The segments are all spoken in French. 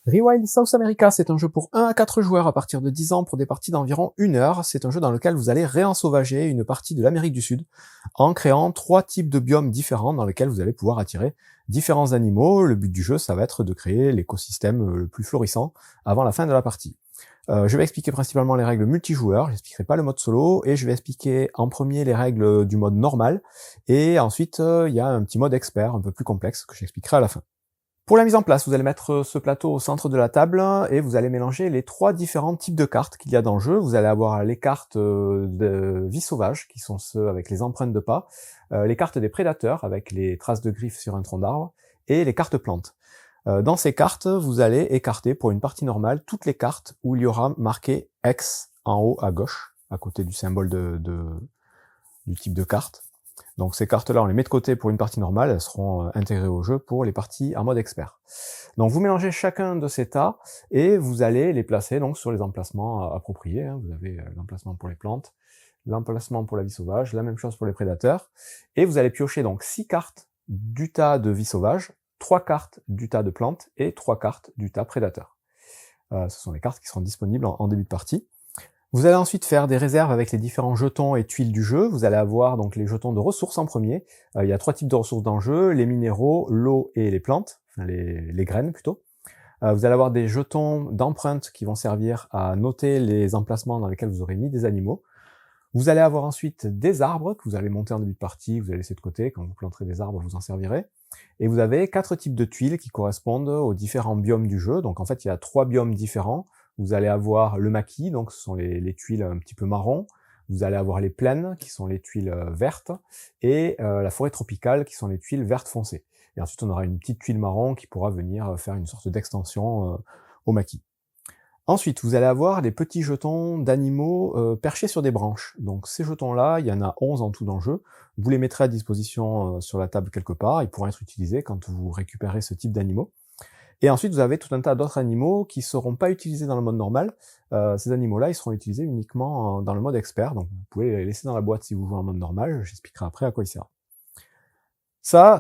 Rewild South America, c'est un jeu pour 1 à 4 joueurs à partir de 10 ans pour des parties d'environ 1 heure. C'est un jeu dans lequel vous allez réensauvager une partie de l'Amérique du Sud en créant 3 types de biomes différents dans lesquels vous allez pouvoir attirer différents animaux. Le but du jeu, ça va être de créer l'écosystème le plus florissant avant la fin de la partie. Je vais expliquer principalement les règles multijoueurs, j'expliquerai pas le mode solo, et je vais expliquer en premier les règles du mode normal, et ensuite il y a un petit mode expert un peu plus complexe que j'expliquerai à la fin. Pour la mise en place, vous allez mettre ce plateau au centre de la table et vous allez mélanger les 3 différents types de cartes qu'il y a dans le jeu. Vous allez avoir les cartes de vie sauvage, qui sont ceux avec les empreintes de pas, les cartes des prédateurs, avec les traces de griffes sur un tronc d'arbre, et les cartes plantes. Dans ces cartes, vous allez écarter pour une partie normale toutes les cartes où il y aura marqué X en haut à gauche, à côté du symbole du type de carte. Donc ces cartes-là, on les met de côté pour une partie normale, elles seront intégrées au jeu pour les parties en mode expert. Donc vous mélangez chacun de ces tas et vous allez les placer donc sur les emplacements appropriés. Vous avez l'emplacement pour les plantes, l'emplacement pour la vie sauvage, la même chose pour les prédateurs. Et vous allez piocher donc 6 cartes du tas de vie sauvage, 3 cartes du tas de plantes et 3 cartes du tas prédateur. Ce sont les cartes qui seront disponibles en début de partie. Vous allez ensuite faire des réserves avec les différents jetons et tuiles du jeu. Vous allez avoir donc les jetons de ressources en premier. Il y a 3 types de ressources dans le jeu, les minéraux, l'eau et les plantes, enfin les graines plutôt. Vous allez avoir des jetons d'empreintes qui vont servir à noter les emplacements dans lesquels vous aurez mis des animaux. Vous allez avoir ensuite des arbres que vous allez monter en début de partie, vous allez laisser de côté, quand vous planterez des arbres, vous en servirez. Et vous avez 4 types de tuiles qui correspondent aux différents biomes du jeu. Donc en fait, il y a 3 biomes différents. Vous allez avoir le maquis, donc ce sont les tuiles un petit peu marron. Vous allez avoir les plaines, qui sont les tuiles vertes, et la forêt tropicale, qui sont les tuiles vertes foncées. Et ensuite, on aura une petite tuile marron qui pourra venir faire une sorte d'extension au maquis. Ensuite, vous allez avoir des petits jetons d'animaux perchés sur des branches. Donc ces jetons-là, il y en a 11 en tout dans le jeu. Vous les mettrez à disposition sur la table quelque part. Ils pourront être utilisés quand vous récupérez ce type d'animaux. Et ensuite, vous avez tout un tas d'autres animaux qui ne seront pas utilisés dans le mode normal. Ces animaux-là, ils seront utilisés uniquement dans le mode expert. Donc vous pouvez les laisser dans la boîte si vous jouez en mode normal. J'expliquerai après à quoi ils servent.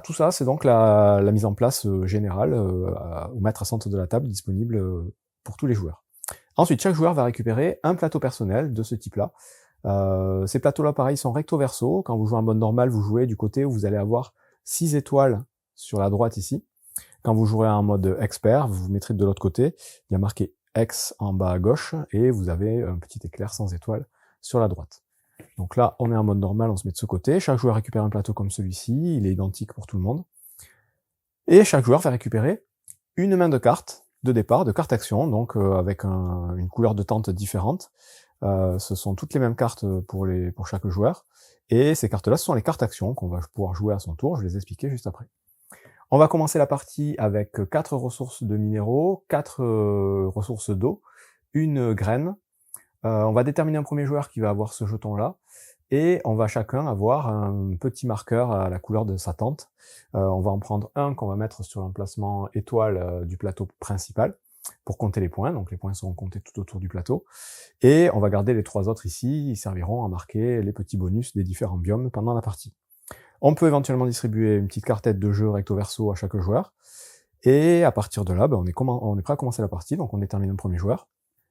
Tout ça, c'est donc la mise en place générale au maître à centre de la table, disponible pour tous les joueurs. Ensuite, chaque joueur va récupérer un plateau personnel de ce type-là. Ces plateaux-là, pareil, sont recto-verso. Quand vous jouez en mode normal, vous jouez du côté où vous allez avoir 6 étoiles sur la droite ici. Quand vous jouerez en mode expert, vous vous mettrez de l'autre côté. Il y a marqué X en bas à gauche et vous avez un petit éclair sans étoile sur la droite. Donc là, on est en mode normal, on se met de ce côté. Chaque joueur récupère un plateau comme celui-ci. Il est identique pour tout le monde. Et chaque joueur va récupérer une main de cartes de départ, de cartes action, donc avec une couleur de tente différente. Ce sont toutes les mêmes cartes pour chaque joueur. Et ces cartes-là, ce sont les cartes actions qu'on va pouvoir jouer à son tour. Je vais les expliquer juste après. On va commencer la partie avec 4 ressources de minéraux, 4 ressources d'eau, une graine. On va déterminer un premier joueur qui va avoir ce jeton-là, et on va chacun avoir un petit marqueur à la couleur de sa tente. On va en prendre un qu'on va mettre sur l'emplacement étoile du plateau principal, pour compter les points, donc les points seront comptés tout autour du plateau. Et on va garder les 3 autres ici, ils serviront à marquer les petits bonus des différents biomes pendant la partie. On peut éventuellement distribuer une petite cartette de jeu recto-verso à chaque joueur. Et à partir de là, on est prêt à commencer la partie, donc on détermine un premier joueur.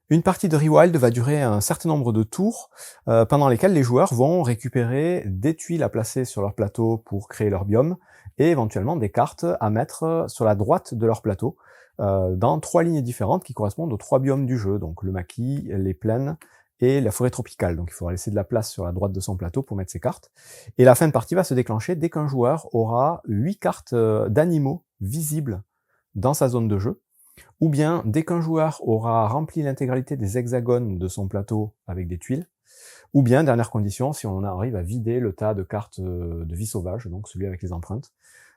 Une partie de Rewild va durer un certain nombre de tours, pendant lesquels les joueurs vont récupérer des tuiles à placer sur leur plateau pour créer leur biome, et éventuellement des cartes à mettre sur la droite de leur plateau, dans 3 lignes différentes qui correspondent aux 3 biomes du jeu, donc le maquis, les plaines, et la forêt tropicale. Donc il faudra laisser de la place sur la droite de son plateau pour mettre ses cartes. Et la fin de partie va se déclencher dès qu'un joueur aura 8 cartes d'animaux visibles dans sa zone de jeu, ou bien dès qu'un joueur aura rempli l'intégralité des hexagones de son plateau avec des tuiles, ou bien, dernière condition, si on arrive à vider le tas de cartes de vie sauvage, donc celui avec les empreintes.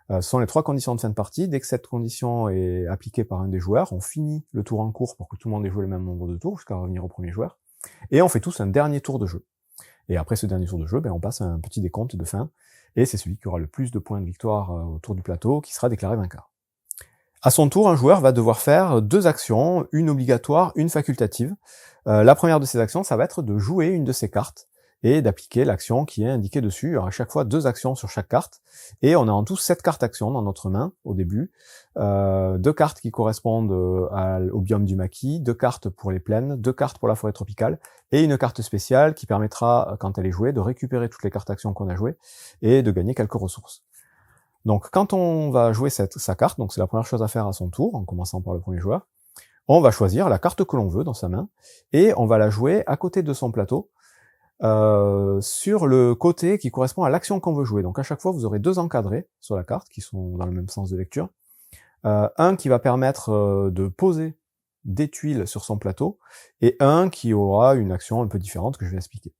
Ce sont les 3 conditions de fin de partie. Dès que cette condition est appliquée par un des joueurs, on finit le tour en cours pour que tout le monde ait joué le même nombre de tours, jusqu'à revenir au premier joueur. Et on fait tous un dernier tour de jeu. Et après ce dernier tour de jeu, on passe à un petit décompte de fin, et c'est celui qui aura le plus de points de victoire autour du plateau qui sera déclaré vainqueur. À son tour, un joueur va devoir faire 2 actions, une obligatoire, une facultative. La première de ces actions, ça va être de jouer une de ces cartes, et d'appliquer l'action qui est indiquée dessus. Il y aura à chaque fois 2 actions sur chaque carte, et on a en tout 7 cartes actions dans notre main au début. 2 cartes qui correspondent au biome du maquis, 2 cartes pour les plaines, 2 cartes pour la forêt tropicale, et une carte spéciale qui permettra, quand elle est jouée, de récupérer toutes les cartes actions qu'on a jouées, et de gagner quelques ressources. Donc quand on va jouer sa carte, donc c'est la première chose à faire à son tour, en commençant par le premier joueur, on va choisir la carte que l'on veut dans sa main, et on va la jouer à côté de son plateau, sur le côté qui correspond à l'action qu'on veut jouer. Donc à chaque fois, vous aurez 2 encadrés sur la carte, qui sont dans le même sens de lecture. Un qui va permettre de poser des tuiles sur son plateau, et un qui aura une action un peu différente que je vais expliquer.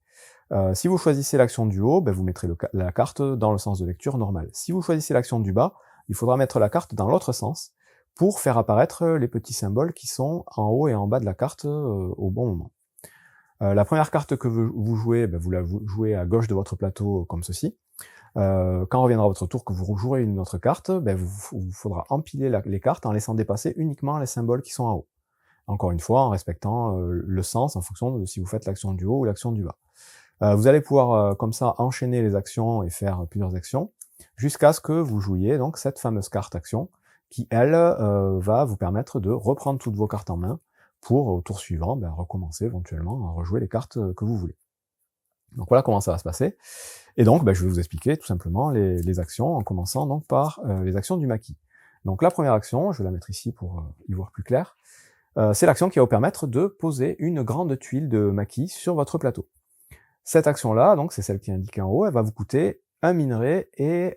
Si vous choisissez l'action du haut, ben vous mettrez la carte dans le sens de lecture normal. Si vous choisissez l'action du bas, il faudra mettre la carte dans l'autre sens, pour faire apparaître les petits symboles qui sont en haut et en bas de la carte au bon moment. La première carte que vous jouez, ben vous la jouez à gauche de votre plateau comme ceci. Quand reviendra votre tour que vous rejouerez une autre carte, ben vous faudra empiler les cartes en laissant dépasser uniquement les symboles qui sont en haut. Encore une fois, en respectant le sens en fonction de si vous faites l'action du haut ou l'action du bas. Vous allez pouvoir comme ça enchaîner les actions et faire plusieurs actions, jusqu'à ce que vous jouiez donc cette fameuse carte action, qui, elle, va vous permettre de reprendre toutes vos cartes en main, pour, au tour suivant, recommencer éventuellement à rejouer les cartes que vous voulez. Donc voilà comment ça va se passer. Et donc, je vais vous expliquer tout simplement les actions, en commençant donc par les actions du maquis. Donc la première action, je vais la mettre ici pour y voir plus clair, c'est l'action qui va vous permettre de poser une grande tuile de maquis sur votre plateau. Cette action-là, donc c'est celle qui est indiquée en haut, elle va vous coûter un minerai et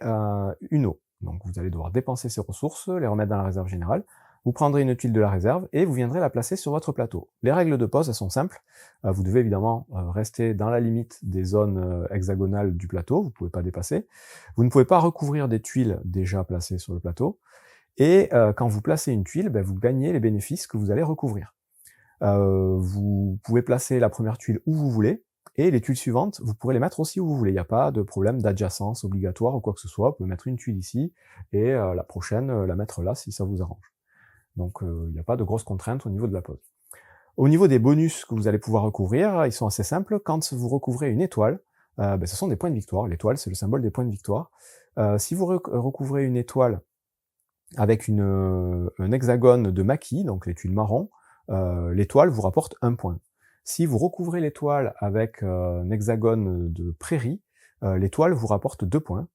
une eau. Donc vous allez devoir dépenser ces ressources, les remettre dans la réserve générale, vous prendrez une tuile de la réserve et vous viendrez la placer sur votre plateau. Les règles de pose, elles sont simples. Vous devez évidemment rester dans la limite des zones hexagonales du plateau, vous ne pouvez pas dépasser. Vous ne pouvez pas recouvrir des tuiles déjà placées sur le plateau. Et quand vous placez une tuile, vous gagnez les bénéfices que vous allez recouvrir. Vous pouvez placer la première tuile où vous voulez, et les tuiles suivantes, vous pourrez les mettre aussi où vous voulez. Il n'y a pas de problème d'adjacence obligatoire ou quoi que ce soit. Vous pouvez mettre une tuile ici, et la prochaine, la mettre là si ça vous arrange. Donc il n'y a pas de grosses contraintes au niveau de la pose. Au niveau des bonus que vous allez pouvoir recouvrir, ils sont assez simples. Quand vous recouvrez une étoile, ce sont des points de victoire. L'étoile, c'est le symbole des points de victoire. Si vous recouvrez une étoile avec un hexagone de maquis, donc les tuiles marron, l'étoile vous rapporte 1 point. Si vous recouvrez l'étoile avec un hexagone de prairie, l'étoile vous rapporte 2 points.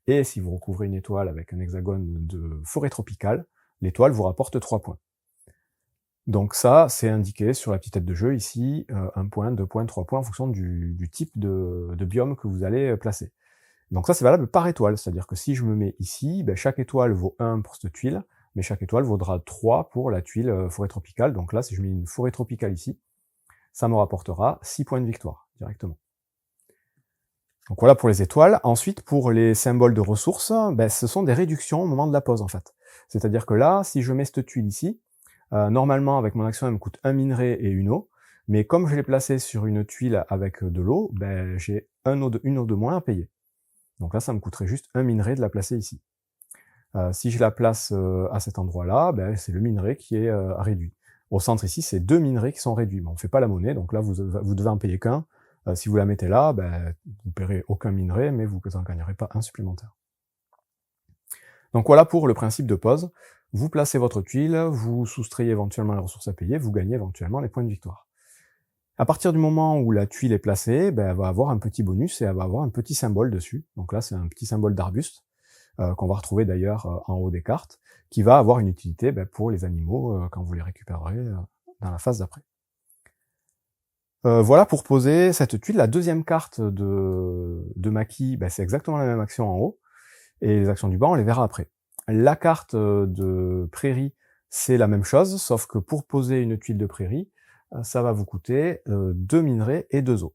Et si vous recouvrez une étoile avec un hexagone de forêt tropicale, l'étoile vous rapporte 3 points. Donc ça, c'est indiqué sur la petite tête de jeu ici, 1 point, 2 points, 3 points, en fonction du type de biome que vous allez placer. Donc ça, c'est valable par étoile, c'est-à-dire que si je me mets ici, chaque étoile vaut 1 pour cette tuile, mais chaque étoile vaudra 3 pour la tuile forêt tropicale. Donc là, si je mets une forêt tropicale ici, ça me rapportera 6 points de victoire, directement. Donc voilà pour les étoiles. Ensuite, pour les symboles de ressources, ce sont des réductions au moment de la pose, en fait. C'est-à-dire que là, si je mets cette tuile ici, normalement, avec mon action, elle me coûte un minerai et une eau, mais comme je l'ai placée sur une tuile avec de l'eau, j'ai une eau de moins à payer. Donc là, ça me coûterait juste un minerai de la placer ici. Si je la place à cet endroit-là, c'est le minerai qui est réduit. Au centre ici, c'est 2 minerais qui sont réduits. Mais on ne fait pas la monnaie, donc là, vous devez en payer qu'un. Si vous la mettez là, vous ne paierez aucun minerai, mais vous n'en gagnerez pas un supplémentaire. Donc voilà pour le principe de pose. Vous placez votre tuile, vous soustrayez éventuellement les ressources à payer, vous gagnez éventuellement les points de victoire. À partir du moment où la tuile est placée, elle va avoir un petit bonus et elle va avoir un petit symbole dessus. Donc là, c'est un petit symbole d'arbuste, qu'on va retrouver d'ailleurs en haut des cartes, qui va avoir une utilité pour les animaux quand vous les récupérerez dans la phase d'après. Voilà pour poser cette tuile. La deuxième carte de maquis, c'est exactement la même action en haut, et les actions du bas, on les verra après. La carte de prairie, c'est la même chose, sauf que pour poser une tuile de prairie, ça va vous coûter 2 minerais et 2 eaux,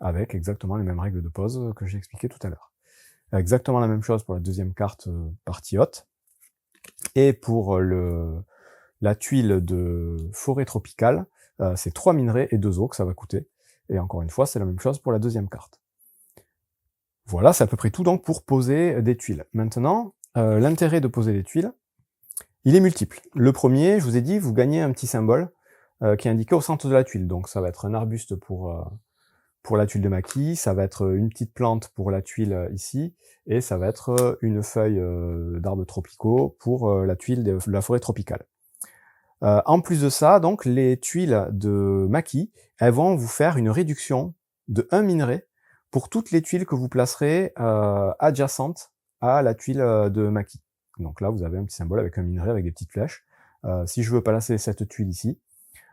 avec exactement les mêmes règles de pose que j'ai expliquées tout à l'heure. Exactement la même chose pour la deuxième carte partie haute, et pour la tuile de forêt tropicale, c'est 3 minerais et 2 eaux que ça va coûter, et encore une fois, c'est la même chose pour la deuxième carte. Voilà, c'est à peu près tout donc pour poser des tuiles. Maintenant, l'intérêt de poser des tuiles, il est multiple. Le premier, je vous ai dit, vous gagnez un petit symbole qui est indiqué au centre de la tuile, donc ça va être un arbuste pour Pour la tuile de maquis, ça va être une petite plante pour la tuile ici, et ça va être une feuille d'arbres tropicaux pour la tuile de la forêt tropicale. En plus de ça, donc, les tuiles de maquis, elles vont vous faire une réduction de 1 minerai pour toutes les tuiles que vous placerez adjacentes à la tuile de maquis. Donc là, vous avez un petit symbole avec un minerai avec des petites flèches. Si je veux placer cette tuile ici,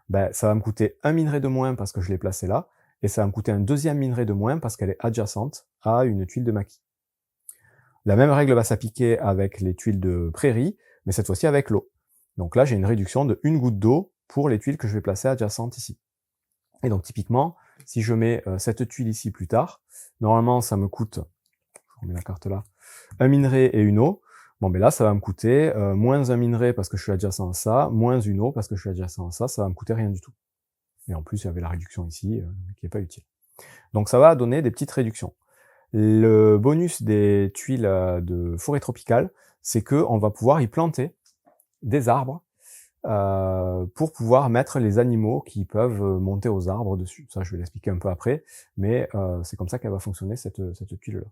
ben, ça va me coûter un minerai de moins parce que je l'ai placée là, et ça va me coûter un deuxième minerai de moins parce qu'elle est adjacente à une tuile de maquis. La même règle va s'appliquer avec les tuiles de prairie, mais cette fois-ci avec l'eau. Donc là, j'ai une réduction de 1 goutte d'eau pour les tuiles que je vais placer adjacentes ici. Et donc typiquement, si je mets cette tuile ici plus tard, normalement ça me coûte, je remets la carte là, un minerai et une eau. Bon, mais là, ça va me coûter moins un minerai parce que je suis adjacent à ça, moins une eau parce que je suis adjacent à ça va me coûter rien du tout. Et en plus, il y avait la réduction ici, qui n'est pas utile. Donc ça va donner des petites réductions. Le bonus des tuiles de forêt tropicale, c'est qu'on va pouvoir y planter des arbres pour pouvoir mettre les animaux qui peuvent monter aux arbres dessus. Ça, je vais l'expliquer un peu après, mais c'est comme ça qu'elle va fonctionner, cette tuile-là.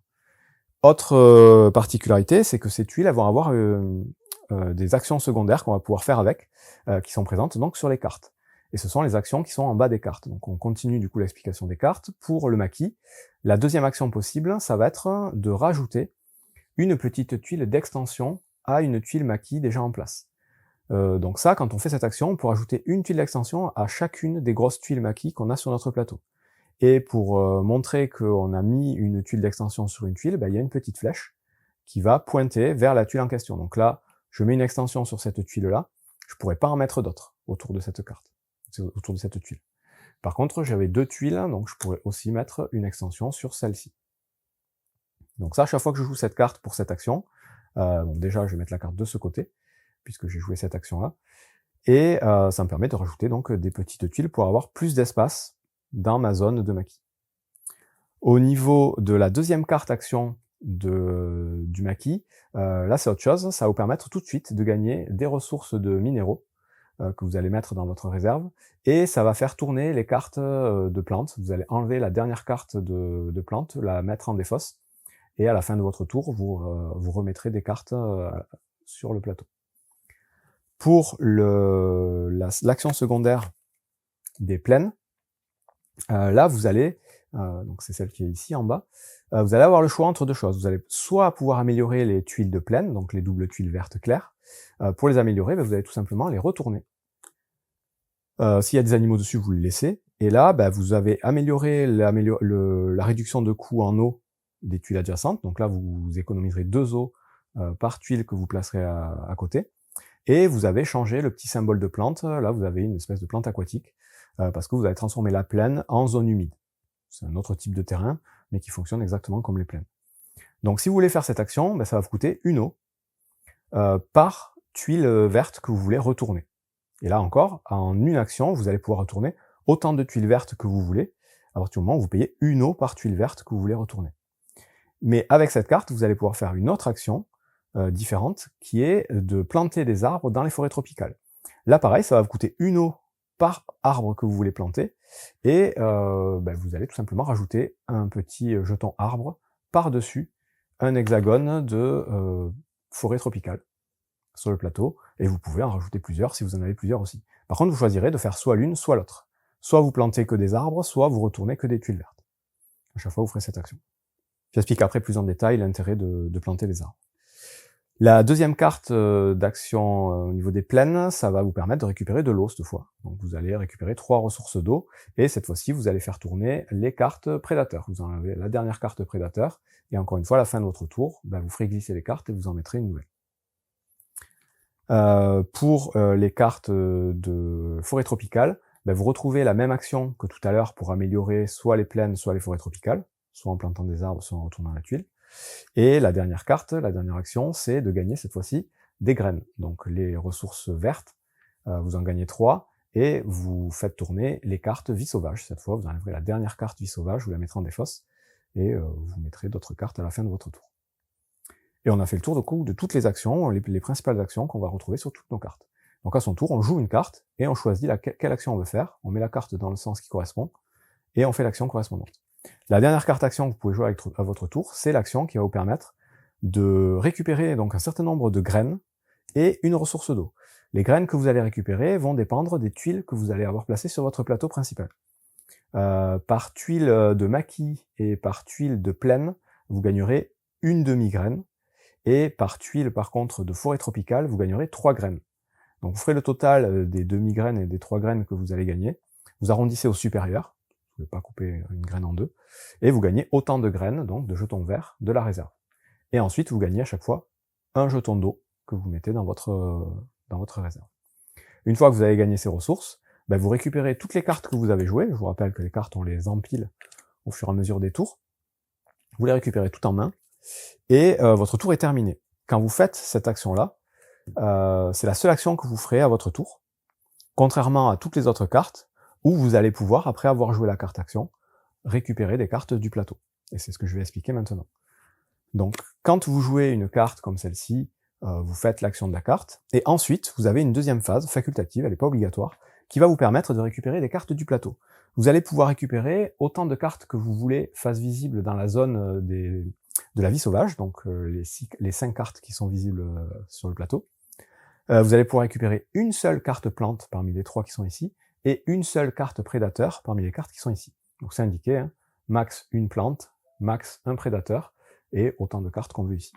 Autre particularité, c'est que ces tuiles elles vont avoir des actions secondaires qu'on va pouvoir faire avec, qui sont présentes donc sur les cartes. Et ce sont les actions qui sont en bas des cartes. Donc on continue du coup l'explication des cartes. Pour le maquis, la deuxième action possible, ça va être de rajouter une petite tuile d'extension à une tuile maquis déjà en place. Donc ça, quand on fait cette action, on peut rajouter une tuile d'extension à chacune des grosses tuiles maquis qu'on a sur notre plateau. Et pour montrer qu'on a mis une tuile d'extension sur une tuile, il y a une petite flèche qui va pointer vers la tuile en question. Donc là, je mets une extension sur cette tuile-là, je pourrais pas en mettre d'autres autour de cette carte, autour de cette tuile. Par contre, j'avais deux tuiles, donc je pourrais aussi mettre une extension sur celle-ci. Donc ça, à chaque fois que je joue cette carte pour cette action, bon, déjà je vais mettre la carte de ce côté, puisque j'ai joué cette action-là, et ça me permet de rajouter donc des petites tuiles pour avoir plus d'espace dans ma zone de maquis. Au niveau de la deuxième carte action du maquis, là c'est autre chose, ça va vous permettre tout de suite de gagner des ressources de minéraux que vous allez mettre dans votre réserve, et ça va faire tourner les cartes de plantes. Vous allez enlever la dernière carte de plante, la mettre en défausse, et à la fin de votre tour, vous remettrez des cartes sur le plateau. Pour l'action secondaire des plaines, là vous allez, donc c'est celle qui est ici en bas, vous allez avoir le choix entre deux choses. Vous allez soit pouvoir améliorer les tuiles de plaine, donc les doubles tuiles vertes claires. Pour les améliorer, vous allez tout simplement les retourner. S'il y a des animaux dessus, vous les laissez. Et là, vous avez amélioré la réduction de coût en eau des tuiles adjacentes. Donc là, vous économiserez 2 eaux par tuile que vous placerez à côté. Et vous avez changé le petit symbole de plante. Là, vous avez une espèce de plante aquatique, parce que vous avez transformé la plaine en zone humide. C'est un autre type de terrain, mais qui fonctionne exactement comme les plaines. Donc si vous voulez faire cette action, ça va vous coûter une eau par tuile verte que vous voulez retourner. Et là encore, en une action, vous allez pouvoir retourner autant de tuiles vertes que vous voulez, à partir du moment où vous payez une eau par tuile verte que vous voulez retourner. Mais avec cette carte, vous allez pouvoir faire une autre action différente, qui est de planter des arbres dans les forêts tropicales. Là pareil, ça va vous coûter une eau par arbre que vous voulez planter, et vous allez tout simplement rajouter un petit jeton arbre par-dessus un hexagone de forêt tropicale sur le plateau, et vous pouvez en rajouter plusieurs si vous en avez plusieurs aussi. Par contre, vous choisirez de faire soit l'une, soit l'autre. Soit vous plantez que des arbres, soit vous retournez que des tuiles vertes. À chaque fois, vous ferez cette action. J'explique après plus en détail l'intérêt de planter des arbres. La deuxième carte d'action au niveau des plaines, ça va vous permettre de récupérer de l'eau cette fois. Donc vous allez récupérer 3 ressources d'eau, et cette fois-ci, vous allez faire tourner les cartes prédateurs. Vous en avez la dernière carte prédateur, et encore une fois, à la fin de votre tour, vous ferez glisser les cartes et vous en mettrez une nouvelle. Pour les cartes de forêt tropicale, vous retrouvez la même action que tout à l'heure pour améliorer soit les plaines, soit les forêts tropicales, soit en plantant des arbres, soit en retournant la tuile. Et la dernière carte, la dernière action, c'est de gagner cette fois-ci des graines. Donc les ressources vertes, vous en gagnez 3, et vous faites tourner les cartes vie sauvage. Cette fois, vous enlèverez la dernière carte vie sauvage, vous la mettrez en défausse, et vous mettrez d'autres cartes à la fin de votre tour. Et on a fait le tour de toutes les actions, les principales actions qu'on va retrouver sur toutes nos cartes. Donc à son tour, on joue une carte, et on choisit quelle action on veut faire, on met la carte dans le sens qui correspond, et on fait l'action correspondante. La dernière carte action que vous pouvez jouer à votre tour, c'est l'action qui va vous permettre de récupérer donc un certain nombre de graines et une ressource d'eau. Les graines que vous allez récupérer vont dépendre des tuiles que vous allez avoir placées sur votre plateau principal. Par tuile de maquis et par tuile de plaine, vous gagnerez une demi-graine, et par tuile par contre de forêt tropicale, vous gagnerez 3 graines. Donc vous ferez le total des demi-graines et des 3 graines que vous allez gagner, vous arrondissez au supérieur, vous ne pouvez pas couper une graine en deux, et vous gagnez autant de graines, donc de jetons verts, de la réserve. Et ensuite vous gagnez à chaque fois un jeton d'eau que vous mettez dans votre réserve. Une fois que vous avez gagné ces ressources, vous récupérez toutes les cartes que vous avez jouées. Je vous rappelle que les cartes, on les empile au fur et à mesure des tours. Vous les récupérez tout en main, et votre tour est terminé. Quand vous faites cette action-là, c'est la seule action que vous ferez à votre tour, contrairement à toutes les autres cartes, où vous allez pouvoir, après avoir joué la carte action, récupérer des cartes du plateau. Et c'est ce que je vais expliquer maintenant. Donc, quand vous jouez une carte comme celle-ci, vous faites l'action de la carte, et ensuite, vous avez une deuxième phase, facultative, elle n'est pas obligatoire, qui va vous permettre de récupérer des cartes du plateau. Vous allez pouvoir récupérer autant de cartes que vous voulez face visible dans la zone de la vie sauvage, donc les 5 cartes qui sont visibles sur le plateau. Vous allez pouvoir récupérer une seule carte plante parmi les 3 qui sont ici, et une seule carte prédateur parmi les cartes qui sont ici. Donc c'est indiqué, hein, max une plante, max un prédateur, et autant de cartes qu'on veut ici.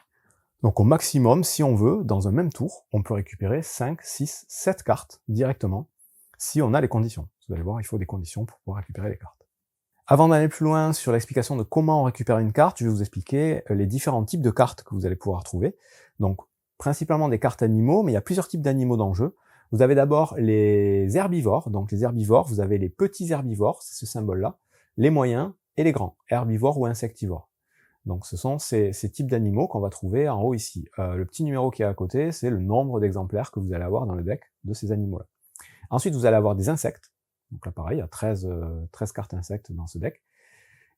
Donc au maximum, si on veut, dans un même tour, on peut récupérer 5, 6, 7 cartes directement, si on a les conditions. Vous allez voir, il faut des conditions pour pouvoir récupérer les cartes. Avant d'aller plus loin sur l'explication de comment on récupère une carte, je vais vous expliquer les différents types de cartes que vous allez pouvoir trouver. Donc principalement des cartes animaux, mais il y a plusieurs types d'animaux dans le jeu. Vous avez d'abord les herbivores. Donc les herbivores, vous avez les petits herbivores, c'est ce symbole-là, les moyens et les grands, herbivores ou insectivores. Donc ce sont ces types d'animaux qu'on va trouver en haut ici. Le petit numéro qui est à côté, c'est le nombre d'exemplaires que vous allez avoir dans le deck de ces animaux-là. Ensuite, vous allez avoir des insectes. Donc là, pareil, il y a 13 cartes insectes dans ce deck.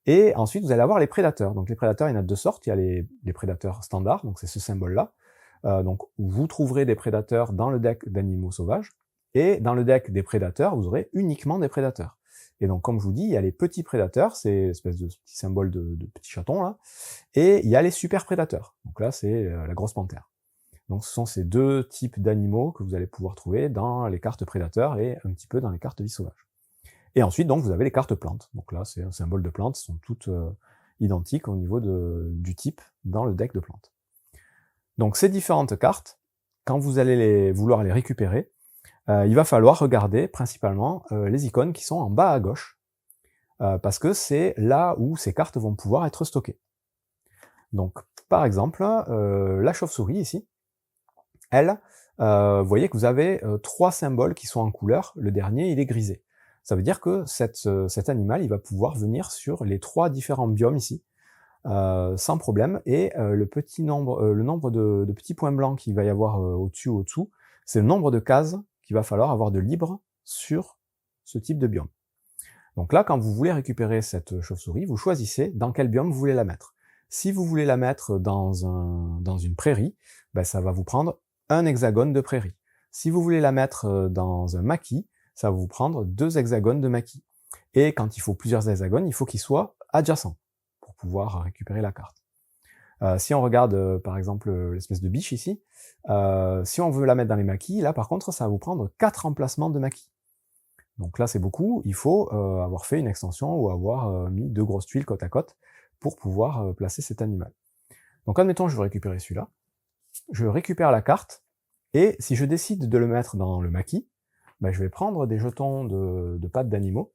Et ensuite, vous allez avoir les prédateurs. Donc les prédateurs, il y en a 2 sortes. Il y a les prédateurs standards, donc c'est ce symbole-là. Donc vous trouverez des prédateurs dans le deck d'animaux sauvages. Et dans le deck des prédateurs, vous aurez uniquement des prédateurs. Et donc, comme je vous dis, il y a les petits prédateurs, c'est l'espèce de petit symbole de petit chaton, là. Et il y a les super prédateurs. Donc là, c'est la grosse panthère. Donc ce sont ces 2 types d'animaux que vous allez pouvoir trouver dans les cartes prédateurs et un petit peu dans les cartes vie sauvage. Et ensuite, donc, vous avez les cartes plantes. Donc là, c'est un symbole de plantes, elles sont toutes identiques au niveau du type dans le deck de plantes. Donc ces différentes cartes, quand vous allez vouloir les récupérer, il va falloir regarder principalement les icônes qui sont en bas à gauche, parce que c'est là où ces cartes vont pouvoir être stockées. Donc, par exemple, la chauve-souris ici, elle, vous voyez que vous avez 3 symboles qui sont en couleur, le dernier il est grisé. Ça veut dire que cet animal il va pouvoir venir sur les 3 différents biomes ici, sans problème, et le nombre de petits points blancs qu'il va y avoir au-dessus ou au-dessous, c'est le nombre de cases qu'il va falloir avoir de libre sur ce type de biome. Donc là, quand vous voulez récupérer cette chauve-souris, vous choisissez dans quel biome vous voulez la mettre. Si vous voulez la mettre dans une prairie, ça va vous prendre un hexagone de prairie. Si vous voulez la mettre dans un maquis, ça va vous prendre 2 hexagones de maquis. Et quand il faut plusieurs hexagones, il faut qu'ils soient adjacents pour pouvoir récupérer la carte. Si on regarde par exemple l'espèce de biche ici, si on veut la mettre dans les maquis, là par contre ça va vous prendre 4 emplacements de maquis. Donc là c'est beaucoup, il faut avoir fait une extension ou avoir mis 2 grosses tuiles côte à côte pour pouvoir placer cet animal. Donc admettons je veux récupérer celui-là, je récupère la carte, et si je décide de le mettre dans le maquis, je vais prendre des jetons de pattes d'animaux,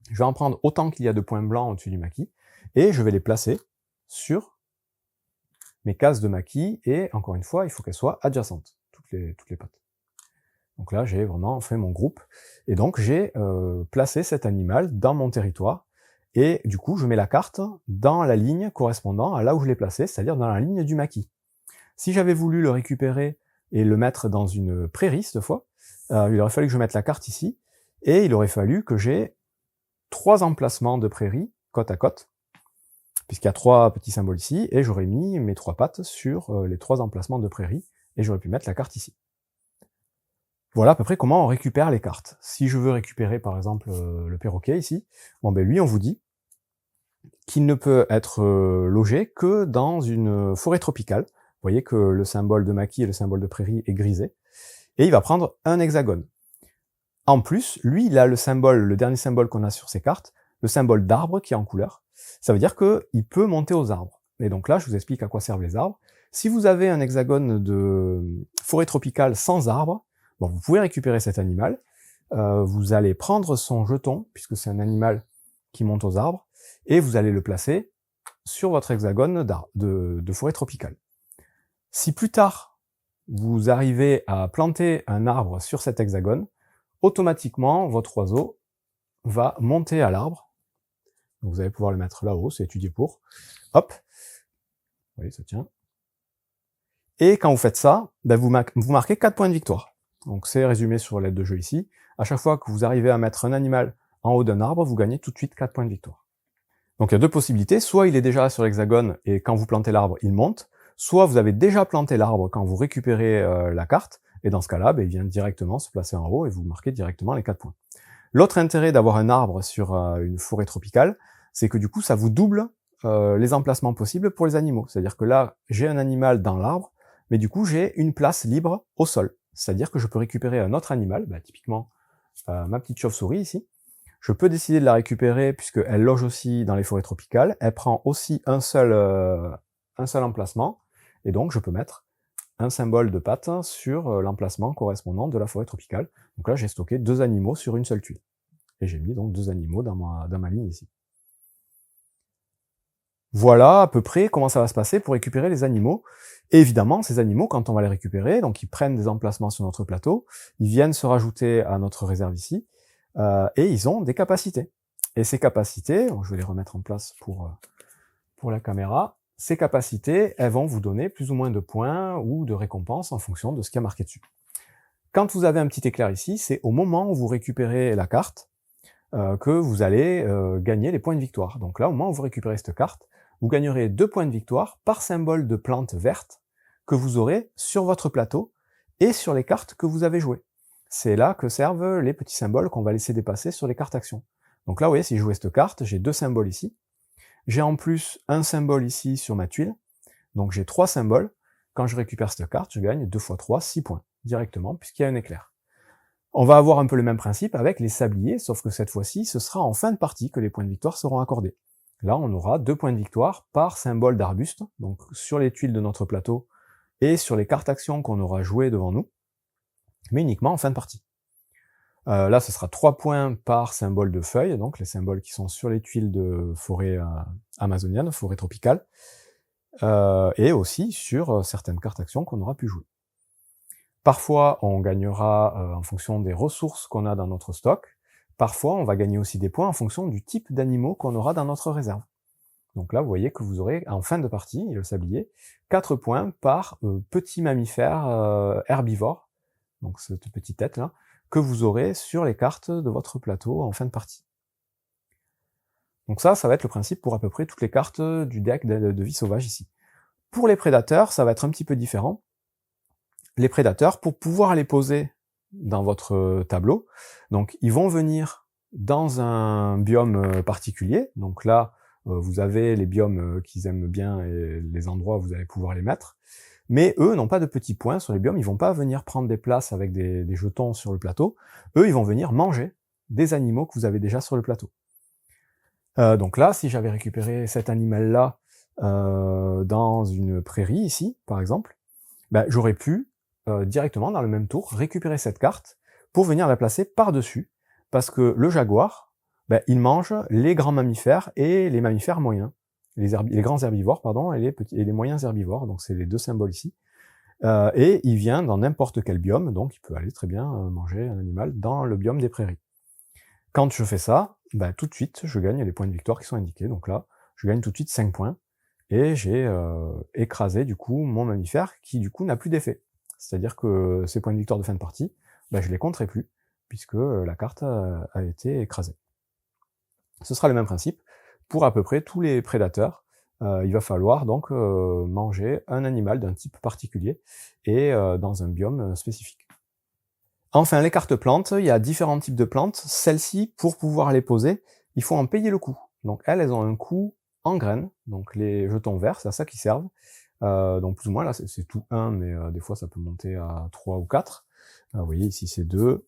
je vais en prendre autant qu'il y a de points blancs au-dessus du maquis, et je vais les placer sur mes cases de maquis, et encore une fois, il faut qu'elles soient adjacentes, toutes les pattes. Donc là, j'ai vraiment fait mon groupe, et donc j'ai placé cet animal dans mon territoire, et du coup, je mets la carte dans la ligne correspondant à là où je l'ai placé, c'est-à-dire dans la ligne du maquis. Si j'avais voulu le récupérer et le mettre dans une prairie cette fois, il aurait fallu que je mette la carte ici, et il aurait fallu que j'ai 3 emplacements de prairie côte à côte, puisqu'il y a 3 petits symboles ici, et j'aurais mis mes 3 pattes sur les 3 emplacements de prairie, et j'aurais pu mettre la carte ici. Voilà à peu près comment on récupère les cartes. Si je veux récupérer par exemple le perroquet ici, lui on vous dit, qu'il ne peut être logé que dans une forêt tropicale. Vous voyez que le symbole de maquis et le symbole de prairie est grisé. Et il va prendre un hexagone. En plus, lui, il a le symbole, le dernier symbole qu'on a sur ces cartes, le symbole d'arbre qui est en couleur. Ça veut dire qu'il peut monter aux arbres. Et donc là, je vous explique à quoi servent les arbres. Si vous avez un hexagone de forêt tropicale sans arbre, bon, vous pouvez récupérer cet animal. Vous allez prendre son jeton, puisque c'est un animal qui monte aux arbres, et vous allez le placer sur votre hexagone de forêt tropicale. Si plus tard, vous arrivez à planter un arbre sur cet hexagone, automatiquement, votre oiseau va monter à l'arbre. Vous allez pouvoir le mettre là-haut, c'est étudié pour. Hop. Vous voyez, ça tient. Et quand vous faites ça, ben vous marquez 4 points de victoire. Donc c'est résumé sur l'aide de jeu ici. À chaque fois que vous arrivez à mettre un animal en haut d'un arbre, vous gagnez tout de suite 4 points de victoire. Donc il y a deux possibilités. Soit il est déjà sur l'hexagone et quand vous plantez l'arbre, il monte. Soit vous avez déjà planté l'arbre quand vous récupérez la carte. Et dans ce cas-là, ben, il vient directement se placer en haut et vous marquez directement les 4 points. L'autre intérêt d'avoir un arbre sur une forêt tropicale, c'est que du coup, ça vous double les emplacements possibles pour les animaux. C'est-à-dire que là, j'ai un animal dans l'arbre, mais du coup, j'ai une place libre au sol. C'est-à-dire que je peux récupérer un autre animal, bah, typiquement ma petite chauve-souris ici. Je peux décider de la récupérer puisqu'elle loge aussi dans les forêts tropicales. Elle prend aussi un seul emplacement, et donc je peux mettre un symbole de patte sur l'emplacement correspondant de la forêt tropicale. Donc là, j'ai stocké 2 animaux sur une seule tuile. Et j'ai mis donc 2 animaux dans ma ligne ici. Voilà à peu près comment ça va se passer pour récupérer les animaux. Et évidemment, ces animaux, quand on va les récupérer, donc ils prennent des emplacements sur notre plateau, ils viennent se rajouter à notre réserve ici, et ils ont des capacités. Et ces capacités, je vais les remettre en place pour la caméra, ces capacités, elles vont vous donner plus ou moins de points ou de récompenses en fonction de ce qui est marqué dessus. Quand vous avez un petit éclair ici, c'est au moment où vous récupérez la carte que vous allez gagner les points de victoire. Donc là, au moment où vous récupérez cette carte, vous gagnerez 2 points de victoire par symbole de plante verte que vous aurez sur votre plateau et sur les cartes que vous avez jouées. C'est là que servent les petits symboles qu'on va laisser dépasser sur les cartes actions. Donc là, vous voyez, si je jouais cette carte, j'ai 2 symboles ici. J'ai en plus un symbole ici sur ma tuile. Donc j'ai 3 symboles. Quand je récupère cette carte, je gagne 2 x 3, 6 points, directement, puisqu'il y a un éclair. On va avoir un peu le même principe avec les sabliers, sauf que cette fois-ci, ce sera en fin de partie que les points de victoire seront accordés. Là, on aura 2 points de victoire par symbole d'arbuste, donc sur les tuiles de notre plateau et sur les cartes actions qu'on aura jouées devant nous, mais uniquement en fin de partie. Là, ce sera 3 points par symbole de feuilles, donc les symboles qui sont sur les tuiles de forêt amazonienne, forêt tropicale, et aussi sur certaines cartes actions qu'on aura pu jouer. Parfois, on gagnera en fonction des ressources qu'on a dans notre stock. Parfois, on va gagner aussi des points en fonction du type d'animaux qu'on aura dans notre réserve. Donc là, vous voyez que vous aurez, en fin de partie, le sablier, 4 points par petit mammifère herbivore, donc cette petite tête-là, que vous aurez sur les cartes de votre plateau en fin de partie. Donc ça va être le principe pour à peu près toutes les cartes du deck de vie sauvage ici. Pour les prédateurs, ça va être un petit peu différent. Les prédateurs, pour pouvoir les poser dans votre tableau, donc ils vont venir dans un biome particulier. Donc là, vous avez les biomes qu'ils aiment bien et les endroits où vous allez pouvoir les mettre. Mais eux n'ont pas de petits points sur les biomes, ils vont pas venir prendre des places avec des jetons sur le plateau. Eux, ils vont venir manger des animaux que vous avez déjà sur le plateau. Donc là, si j'avais récupéré cet animal-là dans une prairie ici, par exemple, ben, j'aurais pu directement dans le même tour récupérer cette carte pour venir la placer par-dessus, parce que le jaguar, ben, il mange les grands mammifères et les mammifères moyens, les grands herbivores pardon, et les moyens herbivores, donc c'est les 2 symboles ici, et il vient dans n'importe quel biome, donc il peut aller très bien manger un animal dans le biome des prairies. Quand je fais ça, ben, tout de suite je gagne les points de victoire qui sont indiqués, donc là je gagne tout de suite 5 points, et j'ai écrasé du coup mon mammifère qui du coup n'a plus d'effet. C'est-à-dire que ces points de victoire de fin de partie, ben, je les compterai plus, puisque la carte a été écrasée. Ce sera le même principe pour à peu près tous les prédateurs. Il va falloir donc manger un animal d'un type particulier et dans un biome spécifique. Enfin, les cartes plantes, il y a différents types de plantes. Celles-ci, pour pouvoir les poser, il faut en payer le coût. Donc elles ont un coût en graines, donc les jetons verts, c'est à ça qu'ils servent. Donc plus ou moins, là c'est tout 1, mais des fois ça peut monter à 3 ou 4. Vous voyez, ici c'est 2,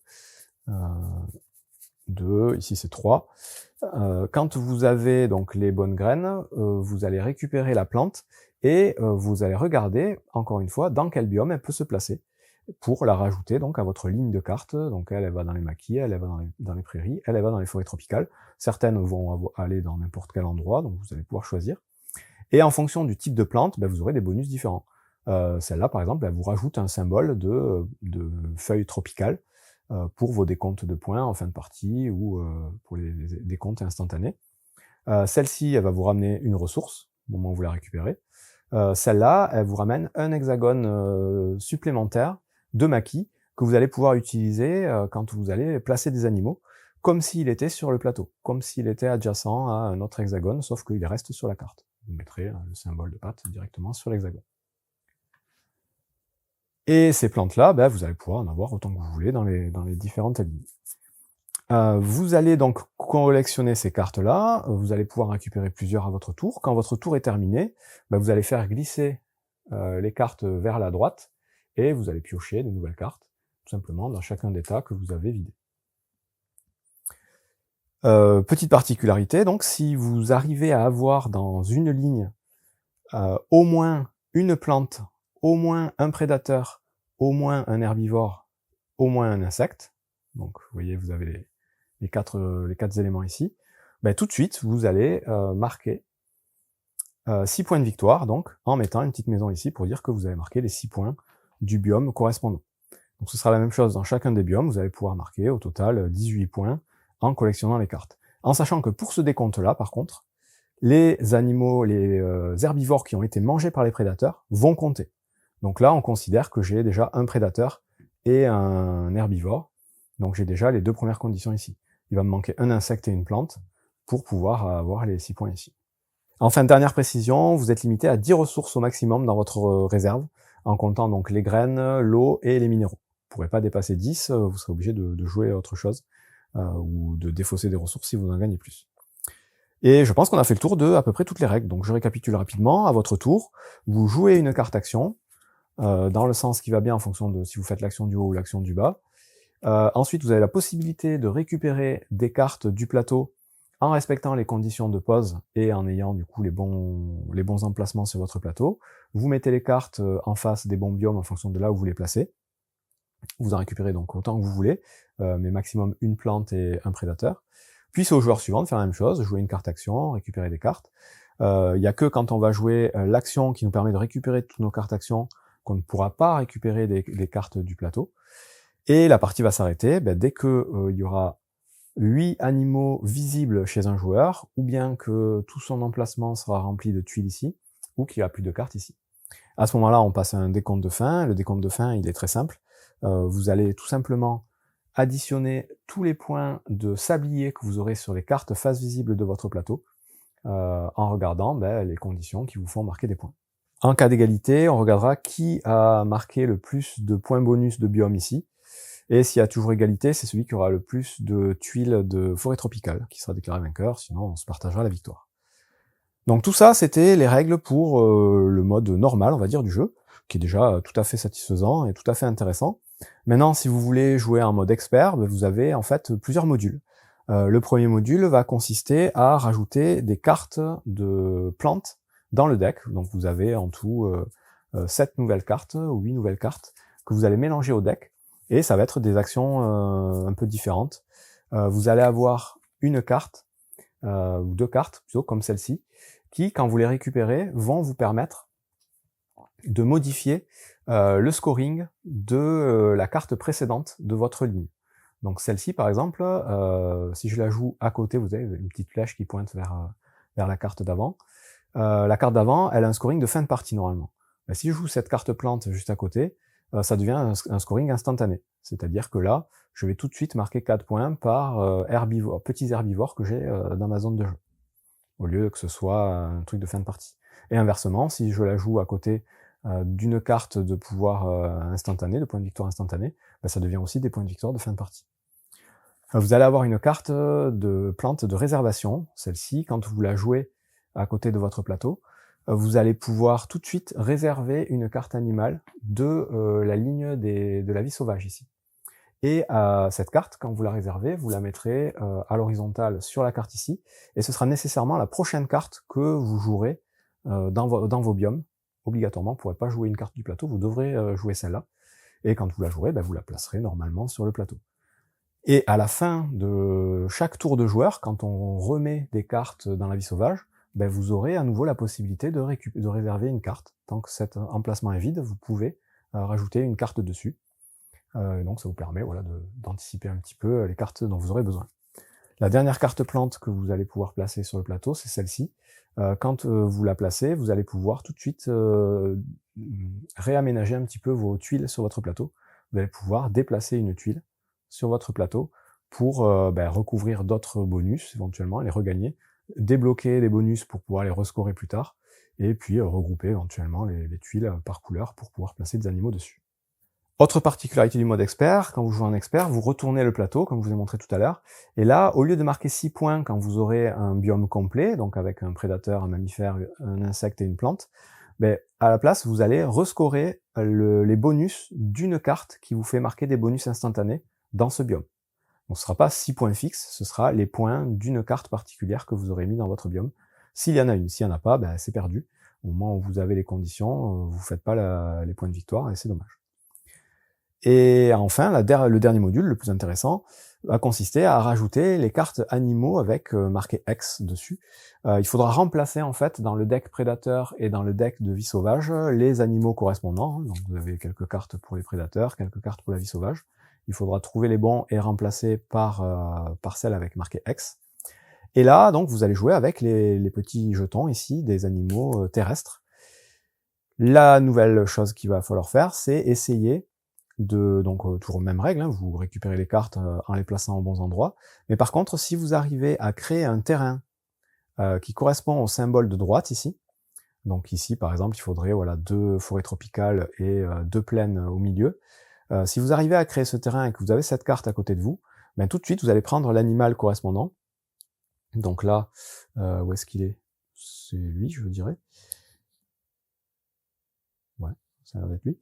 2, ici c'est 3. Quand vous avez donc les bonnes graines, vous allez récupérer la plante et vous allez regarder, encore une fois, dans quel biome elle peut se placer pour la rajouter donc à votre ligne de carte. Donc elle va dans les maquis, elle va dans les prairies, elle va dans les forêts tropicales. Certaines vont aller dans n'importe quel endroit, donc vous allez pouvoir choisir. Et en fonction du type de plante, vous aurez des bonus différents. Celle-là, par exemple, elle vous rajoute un symbole de feuilles tropicales pour vos décomptes de points en fin de partie ou pour les décomptes instantanés. Celle-ci, elle va vous ramener une ressource au moment où vous la récupérez. Celle-là, elle vous ramène un hexagone supplémentaire de maquis que vous allez pouvoir utiliser quand vous allez placer des animaux, comme s'il était sur le plateau, comme s'il était adjacent à un autre hexagone, sauf qu'il reste sur la carte. Vous mettrez le symbole de patte directement sur l'hexagone. Et ces plantes-là, vous allez pouvoir en avoir autant que vous voulez dans les différentes lignes. Vous allez donc collectionner ces cartes-là, vous allez pouvoir récupérer plusieurs à votre tour. Quand votre tour est terminé, vous allez faire glisser les cartes vers la droite, et vous allez piocher de nouvelles cartes, tout simplement dans chacun des tas que vous avez vidés. Petite particularité, donc si vous arrivez à avoir dans une ligne au moins une plante, au moins un prédateur, au moins un herbivore, au moins un insecte, donc vous voyez, vous avez les quatre éléments ici, tout de suite, vous allez marquer 6 points de victoire, donc, en mettant une petite maison ici pour dire que vous avez marqué les 6 points du biome correspondant. Donc ce sera la même chose dans chacun des biomes, vous allez pouvoir marquer au total 18 points en collectionnant les cartes. En sachant que pour ce décompte-là, par contre, les animaux, les herbivores qui ont été mangés par les prédateurs vont compter. Donc là, on considère que j'ai déjà un prédateur et un herbivore, donc j'ai déjà les 2 premières conditions ici. Il va me manquer un insecte et une plante pour pouvoir avoir les 6 points ici. Enfin, dernière précision, vous êtes limité à 10 ressources au maximum dans votre réserve, en comptant donc les graines, l'eau et les minéraux. Vous ne pourrez pas dépasser 10, vous serez obligé de jouer à autre chose, ou de défausser des ressources si vous en gagnez plus. Et je pense qu'on a fait le tour de à peu près toutes les règles. Donc je récapitule rapidement, à votre tour, vous jouez une carte action, dans le sens qui va bien en fonction de si vous faites l'action du haut ou l'action du bas. Ensuite, vous avez la possibilité de récupérer des cartes du plateau en respectant les conditions de pause et en ayant du coup les bons emplacements sur votre plateau. Vous mettez les cartes en face des bons biomes en fonction de là où vous les placez. Vous en récupérez donc autant que vous voulez, mais maximum une plante et un prédateur. Puis c'est au joueur suivant de faire la même chose, jouer une carte action, récupérer des cartes. Il n'y a que quand on va jouer l'action qui nous permet de récupérer toutes nos cartes actions qu'on ne pourra pas récupérer des cartes du plateau. Et la partie va s'arrêter dès que il y aura 8 animaux visibles chez un joueur, ou bien que tout son emplacement sera rempli de tuiles ici, ou qu'il n'y a plus de cartes ici. À ce moment-là, on passe à un décompte de fin. Le décompte de fin, il est très simple. Vous allez tout simplement additionner tous les points de sablier que vous aurez sur les cartes face visible de votre plateau, en regardant les conditions qui vous font marquer des points. En cas d'égalité, on regardera qui a marqué le plus de points bonus de biome ici. Et s'il y a toujours égalité, c'est celui qui aura le plus de tuiles de forêt tropicale qui sera déclaré vainqueur, sinon on se partagera la victoire. Donc tout ça, c'était les règles pour le mode normal, on va dire, du jeu, qui est déjà tout à fait satisfaisant et tout à fait intéressant. Maintenant, si vous voulez jouer en mode expert, vous avez en fait plusieurs modules. Le premier module va consister à rajouter des cartes de plantes dans le deck. Donc vous avez en tout 7 nouvelles cartes, ou 8 nouvelles cartes, que vous allez mélanger au deck. Et ça va être des actions un peu différentes. Vous allez avoir une carte, ou 2 cartes, plutôt, comme celle-ci, qui, quand vous les récupérez, vont vous permettre de modifier le scoring de la carte précédente de votre ligne. Donc celle-ci, par exemple, si je la joue à côté, vous avez une petite flèche qui pointe vers la carte d'avant. La carte d'avant, elle a un scoring de fin de partie, normalement. Si je joue cette carte plante juste à côté, ça devient un scoring instantané. C'est-à-dire que là, je vais tout de suite marquer 4 points par petits herbivores que j'ai dans ma zone de jeu, au lieu que ce soit un truc de fin de partie. Et inversement, si je la joue à côté d'une carte de pouvoir instantané, de points de victoire instantané, ça devient aussi des points de victoire de fin de partie. Vous allez avoir une carte de plante de réservation. Celle-ci, quand vous la jouez à côté de votre plateau, vous allez pouvoir tout de suite réserver une carte animale de la ligne de la vie sauvage ici. Et cette carte, quand vous la réservez, vous la mettrez à l'horizontale sur la carte ici, et ce sera nécessairement la prochaine carte que vous jouerez dans vos biomes. Obligatoirement, vous ne pourrez pas jouer une carte du plateau, vous devrez jouer celle-là. Et quand vous la jouerez, vous la placerez normalement sur le plateau. Et à la fin de chaque tour de joueur, quand on remet des cartes dans la vie sauvage, vous aurez à nouveau la possibilité de réserver une carte. Tant que cet emplacement est vide, vous pouvez rajouter une carte dessus. Donc ça vous permet d'anticiper un petit peu les cartes dont vous aurez besoin. La dernière carte plante que vous allez pouvoir placer sur le plateau, c'est celle-ci. Quand vous la placez, vous allez pouvoir tout de suite réaménager un petit peu vos tuiles sur votre plateau. Vous allez pouvoir déplacer une tuile sur votre plateau pour recouvrir d'autres bonus, éventuellement, les regagner, débloquer des bonus pour pouvoir les rescorer plus tard, et puis regrouper éventuellement les tuiles par couleur pour pouvoir placer des animaux dessus. Autre particularité du mode expert, quand vous jouez en expert, vous retournez le plateau, comme je vous ai montré tout à l'heure, et là, au lieu de marquer 6 points quand vous aurez un biome complet, donc avec un prédateur, un mammifère, un insecte et une plante, à la place, vous allez rescorer les bonus d'une carte qui vous fait marquer des bonus instantanés dans ce biome. Donc ce ne sera pas 6 points fixes, ce sera les points d'une carte particulière que vous aurez mis dans votre biome. S'il y en a une, s'il n'y en a pas, c'est perdu. Au moment où vous avez les conditions, vous ne faites pas les points de victoire et c'est dommage. Et enfin, le dernier module, le plus intéressant, va consister à rajouter les cartes animaux avec marqué X dessus. Il faudra remplacer en fait dans le deck prédateur et dans le deck de vie sauvage les animaux correspondants. Donc vous avez quelques cartes pour les prédateurs, quelques cartes pour la vie sauvage. Il faudra trouver les bons et remplacer par celles avec marqué X. Et là, donc, vous allez jouer avec les petits jetons ici des animaux terrestres. La nouvelle chose qu'il va falloir faire, c'est essayer donc toujours même règle, vous récupérez les cartes en les plaçant aux bons endroits. Mais par contre, si vous arrivez à créer un terrain qui correspond au symbole de droite ici, donc ici par exemple, il faudrait 2 forêts tropicales et 2 plaines au milieu. Si vous arrivez à créer ce terrain et que vous avez cette carte à côté de vous, tout de suite vous allez prendre l'animal correspondant. Donc là, où est-ce qu'il est? C'est lui, je dirais. Ouais, ça a l'air d'être lui.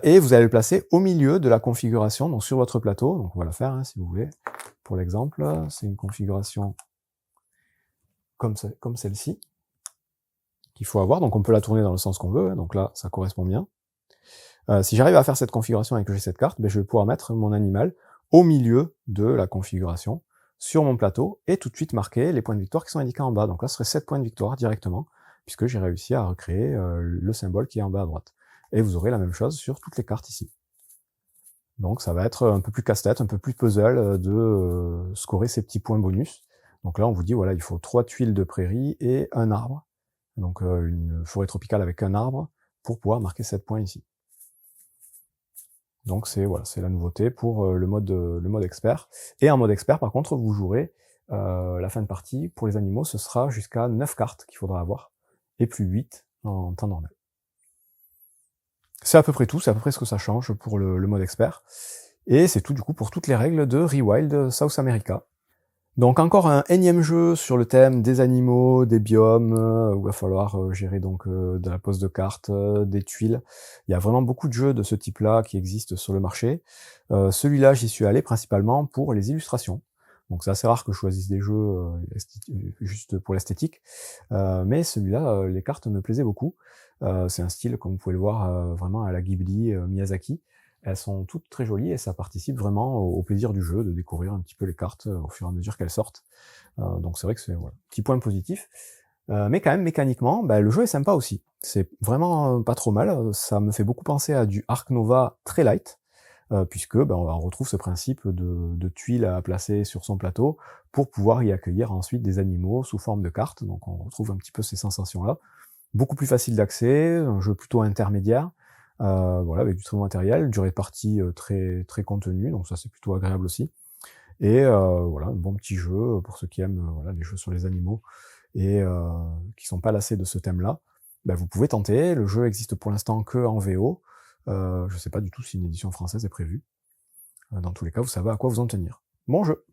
Et vous allez le placer au milieu de la configuration, donc sur votre plateau. Donc on va la faire, si vous voulez. Pour l'exemple, c'est une configuration comme celle-ci qu'il faut avoir. Donc on peut la tourner dans le sens qu'on veut. Donc là, ça correspond bien. Si j'arrive à faire cette configuration et que j'ai cette carte, je vais pouvoir mettre mon animal au milieu de la configuration sur mon plateau et tout de suite marquer les points de victoire qui sont indiqués en bas. Donc là, ce serait 7 points de victoire directement, puisque j'ai réussi à recréer le symbole qui est en bas à droite. Et vous aurez la même chose sur toutes les cartes ici. Donc ça va être un peu plus casse-tête, un peu plus puzzle de scorer ces petits points bonus. Donc là, on vous dit, il faut 3 tuiles de prairie et un arbre. Donc une forêt tropicale avec un arbre pour pouvoir marquer 7 points ici. Donc c'est la nouveauté pour le mode expert. Et en mode expert, par contre, vous jouerez la fin de partie. Pour les animaux, ce sera jusqu'à 9 cartes qu'il faudra avoir, et plus 8 en temps normal. C'est à peu près tout, c'est à peu près ce que ça change pour le mode expert. Et c'est tout du coup pour toutes les règles de Rewild South America. Donc encore un énième jeu sur le thème des animaux, des biomes, où il va falloir gérer donc de la pose de cartes, des tuiles. Il y a vraiment beaucoup de jeux de ce type-là qui existent sur le marché. Celui-là, j'y suis allé principalement pour les illustrations. Donc c'est assez rare que je choisisse des jeux juste pour l'esthétique. Mais celui-là, les cartes me plaisaient beaucoup. C'est un style, comme vous pouvez le voir, vraiment à la Ghibli, Miyazaki. Elles sont toutes très jolies et ça participe vraiment au plaisir du jeu, de découvrir un petit peu les cartes au fur et à mesure qu'elles sortent. Donc c'est vrai que c'est un petit point positif. Mais quand même, mécaniquement, le jeu est sympa aussi. C'est vraiment pas trop mal. Ça me fait beaucoup penser à du Ark Nova très light, puisque on retrouve ce principe de tuiles à placer sur son plateau pour pouvoir y accueillir ensuite des animaux sous forme de cartes. Donc on retrouve un petit peu ces sensations-là. Beaucoup plus facile d'accès, un jeu plutôt intermédiaire. Avec du très bon matériel, durée de partie très très contenue, donc ça c'est plutôt agréable aussi. Et un bon petit jeu pour ceux qui aiment les jeux sur les animaux et qui sont pas lassés de ce thème-là. Vous pouvez tenter. Le jeu existe pour l'instant que en VO. Je sais pas du tout si une édition française est prévue. Dans tous les cas, vous savez à quoi vous en tenir. Bon jeu.